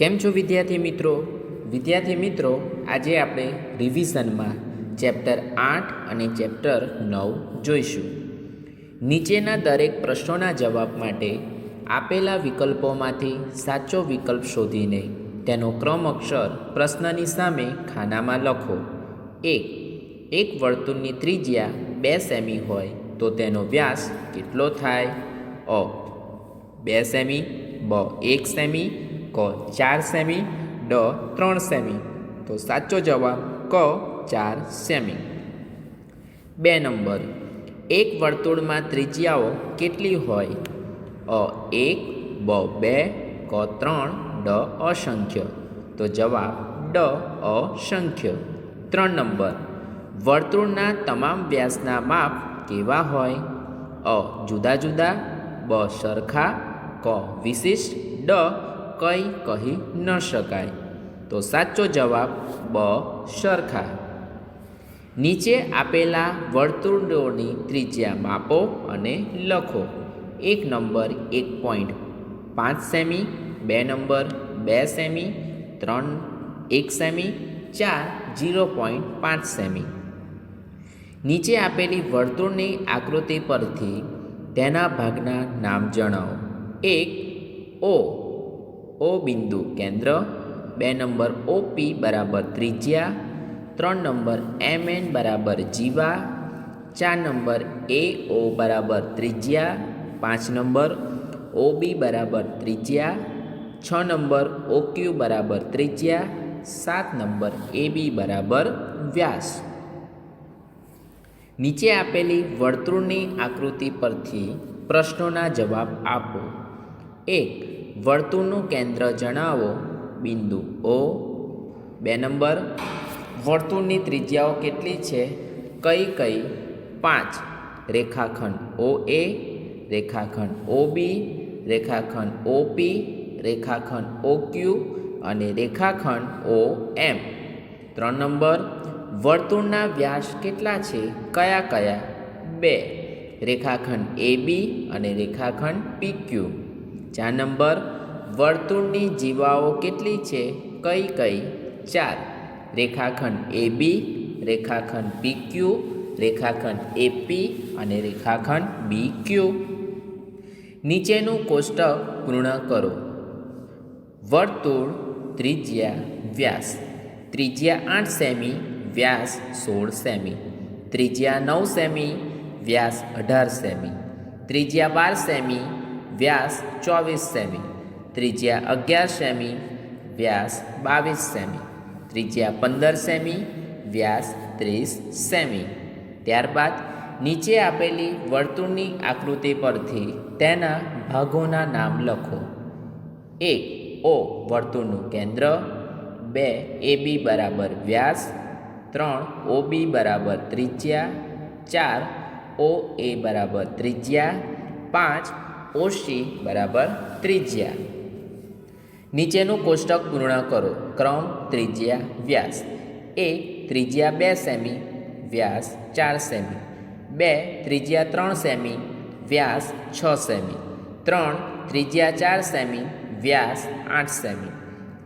કેમ છો વિદ્યાર્થી મિત્રો આજે આપણે રિવિઝનમાં ચેપ્ટર 8 અને ચેપ્ટર 9 જોઈશું. નીચેના દરેક પ્રશ્નોના જવાબ માટે આપેલા વિકલ્પોમાંથી સાચો વિકલ્પ શોધીને તેનો ક્રમ અક્ષર પ્રશ્નની સામે ખાનામાં લખો. એક વર્તુળની ત્રિજ્યા 2 સેમી હોય તો તેનો વ્યાસ કેટલો થાય? અ 2 સેમી, બ 1 સેમી, ક 4 સેમી, ડ 3 સેમી. તો સાચો જવાબ ક 4 સેમી. 2 નંબર, એક વર્તુળમાં ત્રિજ્યાઓ કેટલી હોય? અ 1, બ 2, ક 3, ડ અસંખ્ય. તો જવાબ ડ અસંખ્ય. 3 નંબર, વર્તુળના તમામ વ્યાસના માપ કેવા હોય? અ જુદા જુદા, બ સરખા, ક વિશિષ્ટ, ડ કંઈ કહી ન શકાય. તો સાચો જવાબ બ સરખા. નીચે આપેલા વર્તુળોની ત્રિજ્યા માપો અને લખો. 1 number 1.5 semi, 2 number 2 semi, 3 1 semi, 4 0.5 semi. નીચે આપેલી વર્તુળની આકૃતિ પરથી તેના ભાગના નામ જણાવો. 1 ઓ બિંદુ કેન્દ્ર, 2 નંબર OP બરાબર ત્રિજ્યા, 3 નંબર MN બરાબર જીવા, 4 નંબર AO બરાબર ત્રિજ્યા, 5 નંબર OB બરાબર ત્રિજ્યા, 6 નંબર OQ બરાબર ત્રિજ્યા, 7 નંબર AB બરાબર વ્યાસ. નીચે આપેલી વર્તુળની આકૃતિ પરથી પ્રશ્નોના જવાબ આપો. 1 વર્તુળનું કેન્દ્ર જણાવો. બિંદુ O. 2 નંબર, વર્તુળની ત્રિજ્યાઓ કેટલી છે? કઈ? 5. રેખાખંડ OA, રેખાખંડ OB, રેખાખંડ OP, રેખાખંડ OQ અને રેખાખંડ OM. 3 નંબર, વર્તુળના વ્યાસ કેટલા છે? કયા? 2. રેખાખંડ AB અને રેખાખંડ PQ. 4 નંબર, વર્તુળની જીવાઓ કેટલી છે? કઈ? 4. રેખાખંડ AB, રેખાખંડ PQ, રેખાખંડ AP અને રેખાખંડ BQ. નીચેનું કોષ્ટક પૂર્ણ કરો. વર્તુળ, ત્રિજ્યા, વ્યાસ. ત્રિજ્યા 8 સેમી, વ્યાસ 16 સેમી. ત્રિજ્યા 9 સેમી, વ્યાસ 18 સેમી. ત્રિજ્યા 12 સેમી, વ્યાસ 24 સેમી. ત્રિજ્યા 11 સેમી, વ્યાસ 22 સેમી. ત્રિજ્યા 15 સેમી, વ્યાસ 30 સેમી. ત્યારબાદ નીચે આપેલી વર્તુળની આકૃતિ પરથી તેના ભાગોના નામ લખો. 1 O વર્તુળનું કેન્દ્ર, 2 AB બરાબર વ્યાસ, 3 OB બરાબર ત્રિજ્યા, 4 OA બરાબર ત્રિજ્યા, 5 OC બરાબર ત્રિજ્યા. નીચેનું કોષ્ટક પૂર્ણ કરો. ક્રમ, ત્રિજ્યા, વ્યાસ. 1 ત્રિજ્યા 2 સેમી, વ્યાસ 4 સેમી. 2 ત્રિજ્યા 3 સેમી, વ્યાસ 6 સેમી. 3 ત્રિજ્યા 4 સેમી, વ્યાસ 8 સેમી.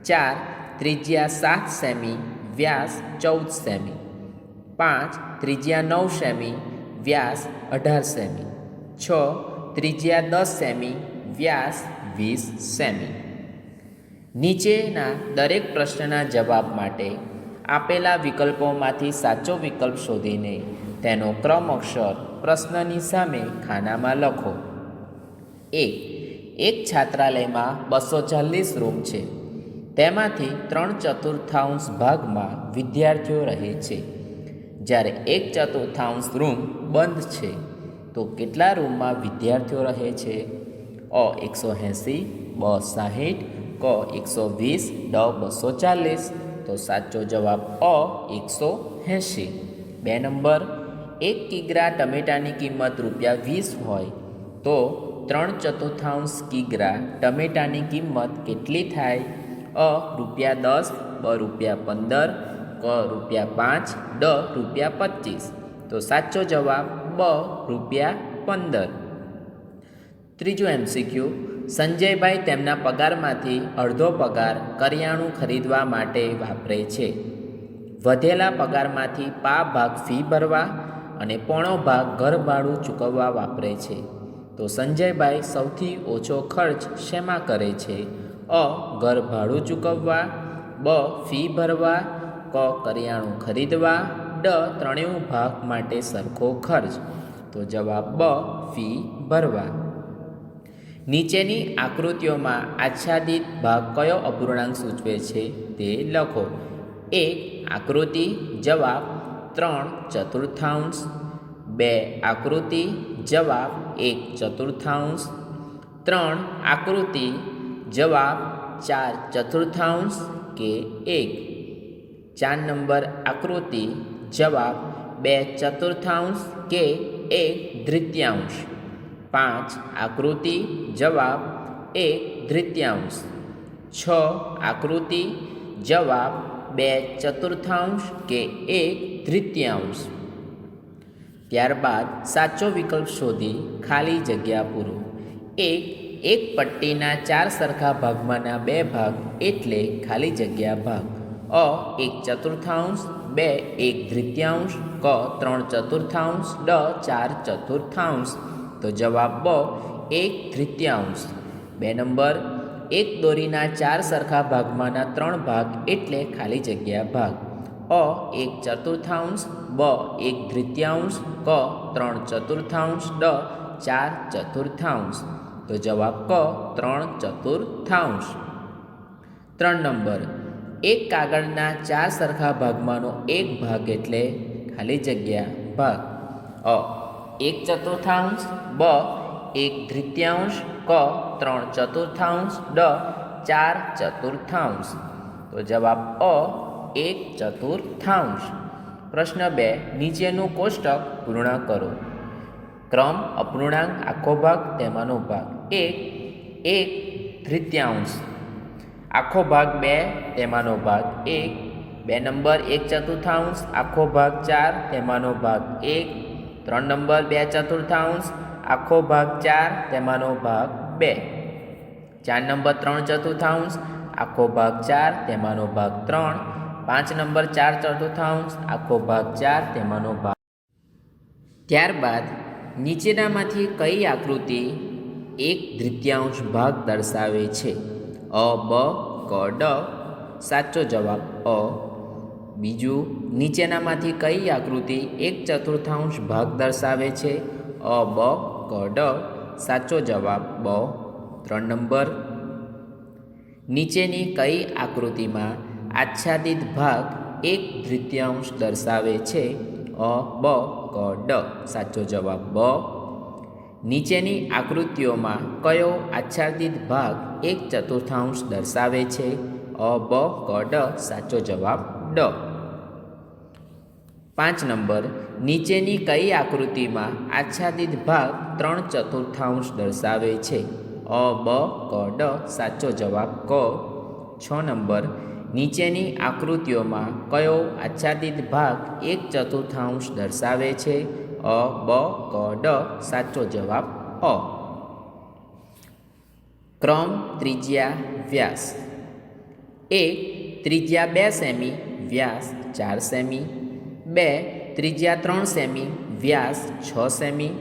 4 ત્રિજ્યા 7 સેમી, વ્યાસ 14 સેમી. 5 ત્રિજ્યા 9 સેમી, વ્યાસ 18 સેમી. 6 ત્રિજ્યા 10 સેમી, વ્યાસ 20 સેમી. નીચેના દરેક પ્રશ્નના જવાબ માટે આપેલા વિકલ્પોમાંથી સાચો વિકલ્પ શોધીને તેનો ક્રમ અક્ષર પ્રશ્નની સામે ખાનામાં લખો. એક છાત્રાલયમાં 240 રૂમ છે. તેમાંથી 3/4 ભાગમાં વિદ્યાર્થીઓ રહે છે, જ્યારે 1/4 રૂમ બંધ છે. તો કેટલા રૂમમાં વિદ્યાર્થીઓ રહે છે? અ 180, બ 60, ક 120, ડ 240. તો સાચો જવાબ અ 180. 2 નંબર, 1 કિગ્રા ટમેટાની કિંમત ₹20 હોય તો 3/4 કિગ્રા ટમેટાની કિંમત કેટલી થાય? અ ₹10, બ ₹15, ક ₹5, ડ ₹25. તો સાચો જવાબ બ ₹15. ત્રીજું MCQ, સંજયભાઈ તેમના પગારમાંથી અડધો પગાર કરિયાણું ખરીદવા માટે વાપરે છે. વધેલા પગારમાંથી પા ભાગ ફી ભરવા અને પોણો ભાગ ઘર ભાડું ચૂકવવા વાપરે છે. તો સંજયભાઈ સૌથી ઓછો ખર્ચ શેમાં કરે છે? અ. ઘર ભાડું ચૂકવવા, બ. ફી ભરવા, ક. કરિયાણું ખરીદવા, ડ. ત્રણેય ભાગ માટે સરખો ખર્ચ. તો જવાબ બ. ફી ભરવા. નીચેની આકૃતિઓમાં આચ્છાદિત ભાગ કયો અપૂર્ણાંક સૂચવે છે તે લખો. 1. આકૃતિ. જવાબ 3/4. 2. આકૃતિ. જવાબ 1/4. 3. આકૃતિ. જવાબ 4/4 કે 1. 4 નંબર આકૃતિ. જવાબ 2/4 કે 1/3. 5. આકૃતિ. જવાબ 1/3. 6. આકૃતિ. જવાબ 2/4 કે 1/3. ત્યારબાદ સાચો વિકલ્પ શોધી ખાલી જગ્યા પૂરો. 1. એક પટ્ટીના 4 સરખા ભાગમાંના 2 ભાગ એટલે ખાલી જગ્યા ભાગ. અ. 1/4, 2. 1/3, ક. 3/4, ડ. 4/4. તો જવાબ બ. 1/3. 2 નંબર. એક દોરીના 4 સરખા ભાગમાંના 3 ભાગ એટલે ખાલી જગ્યા ભાગ. અ. 1/4, બ. 1/3, ક. 3/4, ડ. 4/4. તો જવાબ ક. 3/4. 3 નંબર. એક કાગળના 4 સરખા ભાગમાંનો એક ભાગ એટલે ખાલી જગ્યા ભાગ. અ. 1/4, બ. 1/3, ક. 3/4, ડ. 4/4. તો જવાબ અ. 1/4. પ્રશ્ન 2. નીચેનું કોષ્ટક પૂર્ણ કરો. ક્રમ, અપૂર્ણાંક, આખો ભાગ, તેમાંનો ભાગ. 1/3. આખો ભાગ 2, તેમાંનો ભાગ 1. 2 નંબર. 1/4, આખો ભાગ 4, તેમાંનો ભાગ 1. 3 નંબર. 2/4, આખો ભાગ 4, તેમાંનો ભાગ 2. 4 નંબર. 3/4, આખો ભાગ 4, તેમાંનો ભાગ 3. 5 નંબર. 4/4, આખો ભાગ 4, તેમાંનો ભાગ. ત્યારબાદ નીચેનામાંથી કઈ આકૃતિ 1/3 ભાગ દર્શાવે છે? અ, બ, ક, ડ. સાચો જવાબ અ. બીજું, નીચેનામાંથી કઈ આકૃતિ 1/4 ભાગ દર્શાવે છે? અ, બ, ક, ડ. સાચો જવાબ બ. 3 નંબર. નીચેની કઈ આકૃતિમાં આચ્છાદિત ભાગ 1/3 દર્શાવે છે? અ, બ, ક, ડ. સાચો જવાબ બ. નીચેની આકૃતિઓમાં કયો આચ્છાદિત ભાગ 1/4 દર્શાવે છે? અ, બ, ક, ડ. સાચો જવાબ ડ. 5 નંબર. નીચેની કઈ આકૃતિમાં આચ્છાદિત ભાગ 3/4 દર્શાવે છે? અ, બ, ક, ડ. સાચો જવાબ ક. 6 નંબર. નીચેની આકૃતિઓમાં કયો આચ્છાદિત ભાગ 1/4 દર્શાવે છે? અ, બ, ક, ડ. સાચો જવાબ અ. ક્રમ, ત્રિજ્યા, વ્યાસ. 1. ત્રિજ્યા 2 સેમી, વ્યાસ 4 સેમી. 2. ત્રિજ્યા 3 સેમી, વ્યાસ 6 સેમી.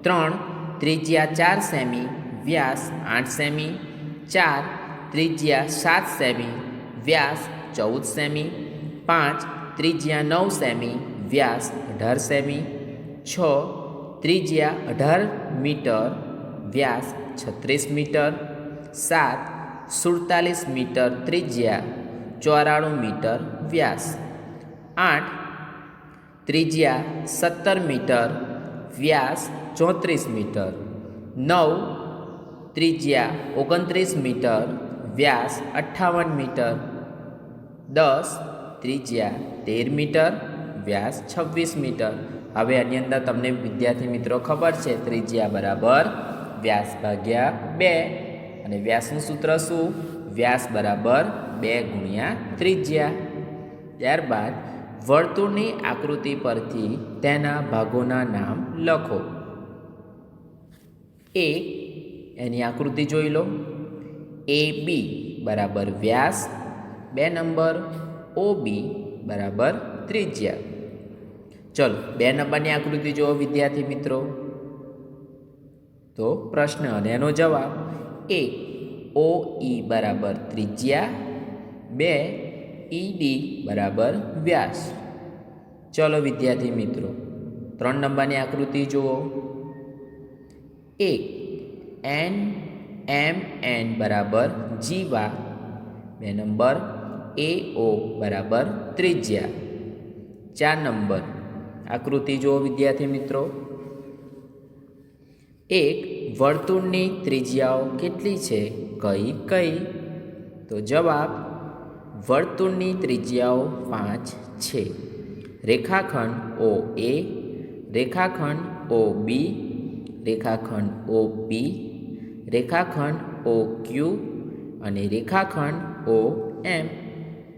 3. ત્રિજ્યા 4 સેમી, વ્યાસ 8 સેમી. 4. ત્રિજ્યા 7 સેમી, વ્યાસ 14 સેમી. 5. ત્રિજ્યા 9 સેમી, વ્યાસ 18 સેમી. 6. ત્રિજ્યા 18 મીટર, વ્યાસ 36 મીટર. 7. 47 મીટર ત્રિજ્યા, 94 મીટર વ્યાસ. 8. ત્રિજ્યા 17 મીટર, વ્યાસ 34 મીટર. 9. ત્રિજ્યા 29 મીટર, વ્યાસ 58 મીટર. 10. ત્રિજ્યા 13 મીટર, વ્યાસ 26 મીટર. હવે આની અંદર તમને વિદ્યાર્થી મિત્રો ખબર છે ત્રિજ્યા બરાબર વ્યાસ ભાગ્યા 2 અને વ્યાસનું સૂત્ર શું? વ્યાસ બરાબર 2 ગુણ્યા ત્રિજ્યા. ત્યારબાદ વર્તુળની આકૃતિ પરથી તેના ભાગોના નામ લખો. 1. એની આકૃતિ જોઈ લો. એ બી બરાબર વ્યાસ, 2 નંબર ઓ બી બરાબર ત્રિજ્યા. ચલો 2 નંબરની આકૃતિ જુઓ વિદ્યાર્થી મિત્રો. તો પ્રશ્ન અને એનો જવાબ: 1 ઓ ઈ બરાબર ત્રિજ્યા, 2 ઈ ડી બરાબર વ્યાસ. ચલો વિદ્યાર્થી મિત્રો 3 નંબરની આકૃતિ જુઓ. 1 એન એમ એન બરાબર જીવા, 2 નંબર એ ઓ બરાબર ત્રિજ્યા. 4 નંબર આકૃતિ જુઓ વિદ્યાર્થી મિત્રો. 1 વર્તુળની ત્રિજ્યાઓ કેટલી છે, કઈ કઈ? તો જવાબ: વર્તુળની ત્રિજ્યાઓ 5 છે. રેખાખંડ ઓ એ, રેખાખંડ ઓ બી, રેખાખંડ ઓ પી, રેખાખંડ ઓ ક્યુ અને રેખાખંડ ઓ એમ.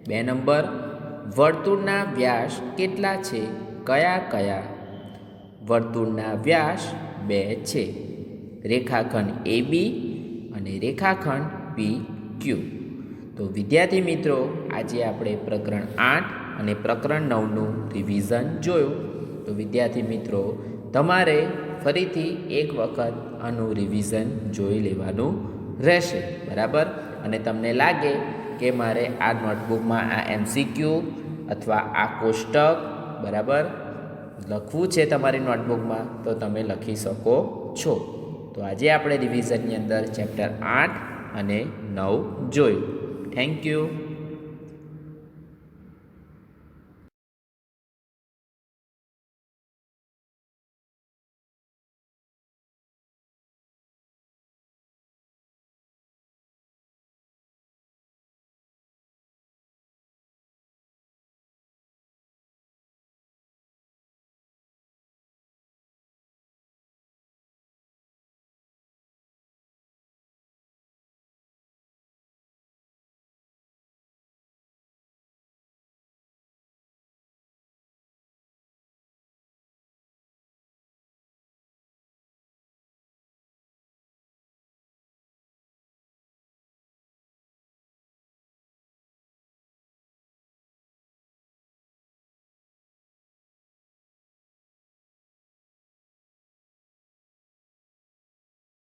2 નંબર વર્તુળના વ્યાસ કેટલા છે, કયા કયા? વર્તુળના વ્યાસ 2 છે. રેખાખંડ એ બી અને રેખાખંડ પી ક્યુ. તો વિદ્યાર્થી મિત્રો આજે આપણે પ્રકરણ 8 અને પ્રકરણ 9નું રિવિઝન જોયું. તો વિદ્યાર્થી મિત્રો તમારે ફરીથી એક વખત આનું રિવિઝન જોઈ લેવાનું રહેશે, બરાબર? અને તમને લાગે કે મારે આ નોટબુકમાં આ એમસીક્યુ અથવા આ કોષ્ટક બરાબર લખવું છે તમારી નોટબુકમાં, તો તમે લખી શકો છો. તો આજે આપણે રિવિઝનની અંદર ચેપ્ટર 8 અને 9 જોયું. Thank you.